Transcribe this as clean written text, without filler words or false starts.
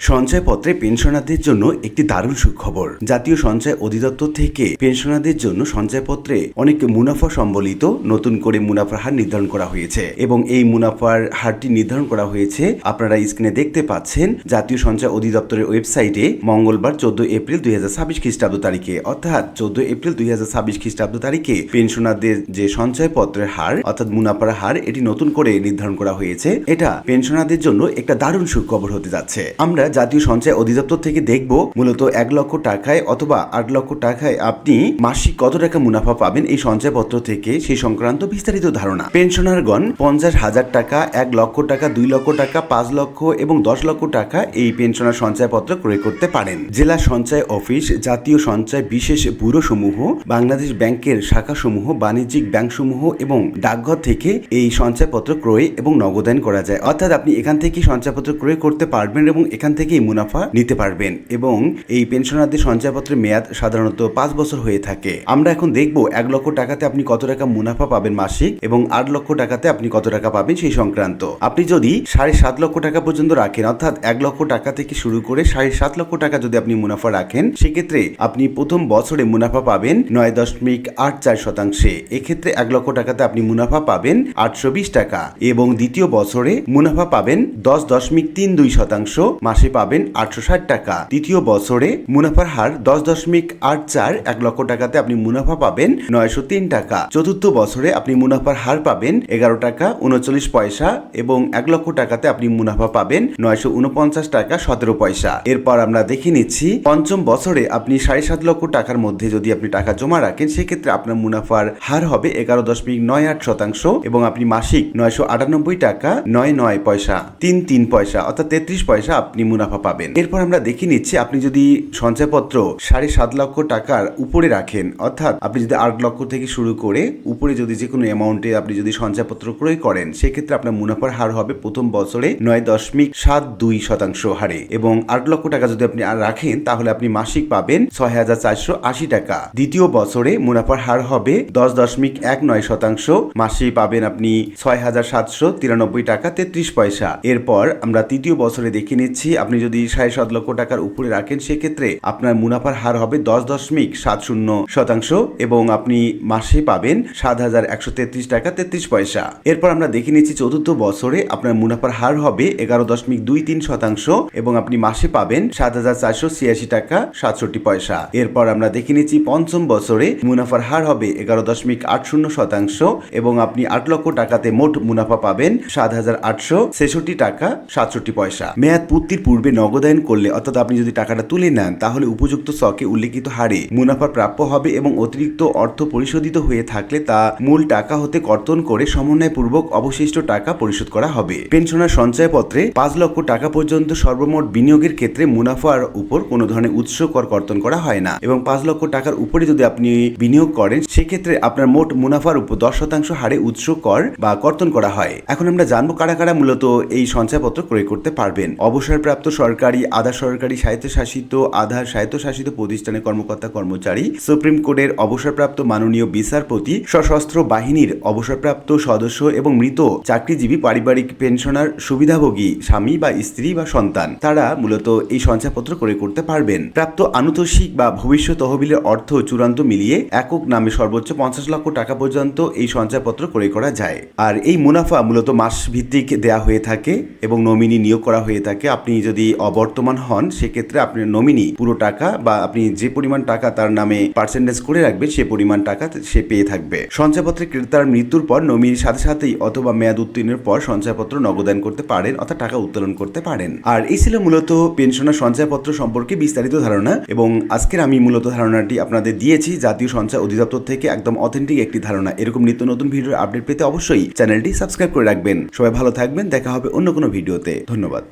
সঞ্চয়পত্রে পেনশনারদের জন্য একটি দারুণ সুখবর। জাতীয় সঞ্চয় অধিদপ্তর থেকে পেনশনারদের জন্য সঞ্চয়পত্রে অনেক মুনাফা সম্বলিত নতুন করে মুনাফার হার নির্ধারণ করা হয়েছে এবং এই মুনাফার হারটি নির্ধারণ করা হয়েছে আপনারা স্ক্রিনে দেখতে পাচ্ছেন জাতীয় সঞ্চয় অধিদপ্তরের ওয়েবসাইটে মঙ্গলবার 14 এপ্রিল 2026 খ্রিস্টাব্দ তারিখে, অর্থাৎ 14 এপ্রিল 2026 খ্রিস্টাব্দ তারিখে পেনশনারদের যে সঞ্চয়পত্রের হার অর্থাৎ মুনাফার হার এটি নতুন করে নির্ধারণ করা হয়েছে। এটা পেনশনারদের জন্য একটা দারুণ সুখবর হতে যাচ্ছে। আমরা জাতীয় সঞ্চয় অধিদপ্তর থেকে দেখব মূলত 1 লক্ষ টাকায় অথবা 8 লক্ষ টাকায় আপনি মাসিক কত টাকা মুনাফা পাবেন এই সঞ্চয়পত্র থেকে, সেই সংক্রান্ত বিস্তারিত ধারণা। পেনশনারগণ 50,000 টাকা, 1 লক্ষ টাকা, 2 লক্ষ টাকা, 5 লক্ষ এবং 10 লক্ষ টাকা এই পেনশনার সঞ্চয়পত্র ক্রয় করতে পারেন। জেলা সঞ্চয় অফিস, জাতীয় সঞ্চয় বিশেষ ব্যুরো সমূহ, বাংলাদেশ ব্যাংকের শাখা সমূহ, বাণিজ্যিক ব্যাংক সমূহ এবং ডাকঘর থেকে এই সঞ্চয়পত্র ক্রয় এবং নগদায়ন করা যায়। অর্থাৎ আপনি এখান থেকে সঞ্চয়পত্র ক্রয় করতে পারবেন এবং এখান থেকে মুনাফা নিতে পারবেন এবং এই পেনশনারদের সঞ্চয়পত্রের মেয়াদ সাধারণত 5 বছর হয়ে থাকে। আমরা এখন দেখব 1 লক্ষ টাকাতে আপনি কত টাকা মুনাফা পাবেন মাসিক এবং 8 লক্ষ টাকাতে আপনি কত টাকা পাবেন সেই সংক্রান্ত। আপনি যদি 7.5 লক্ষ টাকা পর্যন্ত রাখেন, অর্থাৎ 1 লক্ষ টাকা থেকে শুরু করে 7.5 লক্ষ টাকা যদি আপনি মুনাফা রাখেন, সেক্ষেত্রে আপনি প্রথম বছরে মুনাফা পাবেন 9.84%। এক্ষেত্রে 1 লক্ষ টাকাতে আপনি মুনাফা পাবেন 820 টাকা এবং দ্বিতীয় বছরে মুনাফা পাবেন 10.32%, মাসে পাবেন 860 টাকা। তৃতীয় বছরে মুনাফার হার 10.84, 1 লক্ষ টাকাতে আপনি মুনাফা পাবেন 903 টাকা। চতুর্থ বছরে আপনি মুনাফার হার পাবেন 11 টাকা 39 পয়সা এবং 1 লক্ষ টাকাতে আপনি মুনাফা পাবেন 949 টাকা 17 পয়সা। এরপর আমরা দেখে নিচ্ছি পঞ্চম বছরে আপনি 7.5 লক্ষ টাকার মধ্যে যদি আপনি টাকা জমা রাখেন, সেক্ষেত্রে আপনার মুনাফার হার হবে 11.98% এবং আপনি মাসিক 998 টাকা 99 পয়সা 33 পয়সা অর্থাৎ 33 পয়সা আপনি মুনাফা পাবেন। এরপর আমরা দেখে নিচ্ছি আপনি যদি সঞ্চয়পত্র 7.5 লক্ষ টাকার উপরে রাখেন, অর্থাৎ আপনি যদি 8 লক্ষ থেকে শুরু করে উপরে যদি যে কোনো অ্যামাউন্টে আপনি যদি সঞ্চয়পত্র ক্রয় করেন, সেক্ষেত্রে আপনার মুনাফার হার হবে প্রথম বছরে 9.72% হারে এবং 8 লক্ষ টাকা যদি আপনি আর রাখেন, তাহলে আপনি মাসিক পাবেন 6,480 টাকা। দ্বিতীয় বছরে মুনাফার হার হবে 10.19%, মাসে পাবেন আপনি 6,793 টাকা 33 পয়সা। এরপর আমরা তৃতীয় বছরে দেখে নিচ্ছি আপনি যদি 7.5 লক্ষ টাকার উপরে রাখেন, সেক্ষেত্রে আপনার মুনাফার হার হবে 10.70% এবং আপনি মাসে পাবেন 7,133 টাকা 33 পয়সা। এরপর আমরা দেখে নিচ্ছি চতুর্থ বছরে আপনার মুনাফার হার হবে 11.23% এবং আপনি মাসে পাবেন 7,486 টাকা 67 পয়সা। এরপর আমরা দেখে নিচ্ছি পঞ্চম বছরে মুনাফার হার হবে 11.80% এবং আপনি 8 লক্ষ টাকাতে মোট মুনাফা পাবেন 7,866 টাকা 67 পয়সা। মেয়াদ পূর্তির পূর্বে নগদায়ন করলে, অর্থাৎ আপনি যদি টাকাটা তুলে নেন, তাহলে উপযুক্ত ছকে উল্লেখিত হারে মুনাফা প্রাপ্য হবে এবং অতিরিক্ত অর্থ পরিশোধিত হয়ে থাকলে তা মূল টাকা হতে কর্তন করে সমন্বয়পূর্বক অবশিষ্ট টাকা পরিশোধ করা হবে। পেনশনার সঞ্চয়পত্রে 5 লক্ষ টাকা পর্যন্ত সর্বমোট বিনিয়োগের ক্ষেত্রে মুনাফার উপর কোনো ধরনের উৎস কর কর্তন করা হয় না এবং 5 লক্ষ টাকার উপরে যদি আপনি বিনিয়োগ করেন, সেক্ষেত্রে আপনার মোট মুনাফার উপর 10% হারে উৎস কর বা কর্তন করা হয়। এখন আমরা জানবো কারা কারা মূলত এই সঞ্চয়পত্র ক্রয় করতে পারবেন। অবসরপ্রাপ্ত সরকারি, আধা সরকারি, স্বায়ত্তশাসিত, আধা স্বায়ত্তশাসিত প্রতিষ্ঠানের কর্মকর্তা কর্মচারী, সুপ্রিম কোর্টের অবসরপ্রাপ্ত মাননীয় বিচারপতি, সশস্ত্র বাহিনীর অবসরপ্রাপ্ত সদস্য এবং মৃত চাকরিজীবী, পারিবারিক পেনশনার, সুবিধাভোগী স্বামী বা স্ত্রী বা সন্তান, তারা মূলত এই সঞ্চয়পত্র ক্রয় করতে পারবেন। প্রাপ্ত আনুতোষিক বা ভবিষ্যৎ তহবিলের অর্থ চূড়ান্ত মিলিয়ে একক নামে সর্বোচ্চ 50 লক্ষ টাকা পর্যন্ত এই সঞ্চয়পত্র ক্রয় করা যায়। আর এই মুনাফা মূলত মাস ভিত্তিক দেয়া হয়ে থাকে এবং নমিনি নিয়োগ করা হয়ে থাকে। আপনি যদি অবর্তমান হন, সেক্ষেত্রে আপনার নমিনি পুরো টাকা বা আপনি যে পরিমাণ টাকা তার নামে পার্সেন্টেজ করে রাখবেন, সে পরিমাণ টাকা সে পেয়ে থাকবে। সঞ্চয়পত্রে ক্রেতার মৃত্যুর পর নমিনির সাথে সাথেই অথবা মেয়াদ উত্তীর্ণের পর সঞ্চয়পত্র নগদায়ন করতে পারেন, অর্থাৎ টাকা উত্তোলন করতে পারেন। আর এই ছিল মূলত পেনশনার সঞ্চয়পত্র সম্পর্কে বিস্তারিত ধারণা এবং আজকের আমি মূলত ধারণাটি আপনাদের দিয়েছি জাতীয় সঞ্চয় অধিদপ্তর থেকে, একদম অথেন্টিক একটি ধারণা। এরকম নিত্য নতুন ভিডিওর আপডেট পেতে অবশ্যই চ্যানেলটি সাবস্ক্রাইব করে রাখবেন। সবাই ভালো থাকবেন, দেখা হবে অন্য কোনো ভিডিওতে। ধন্যবাদ।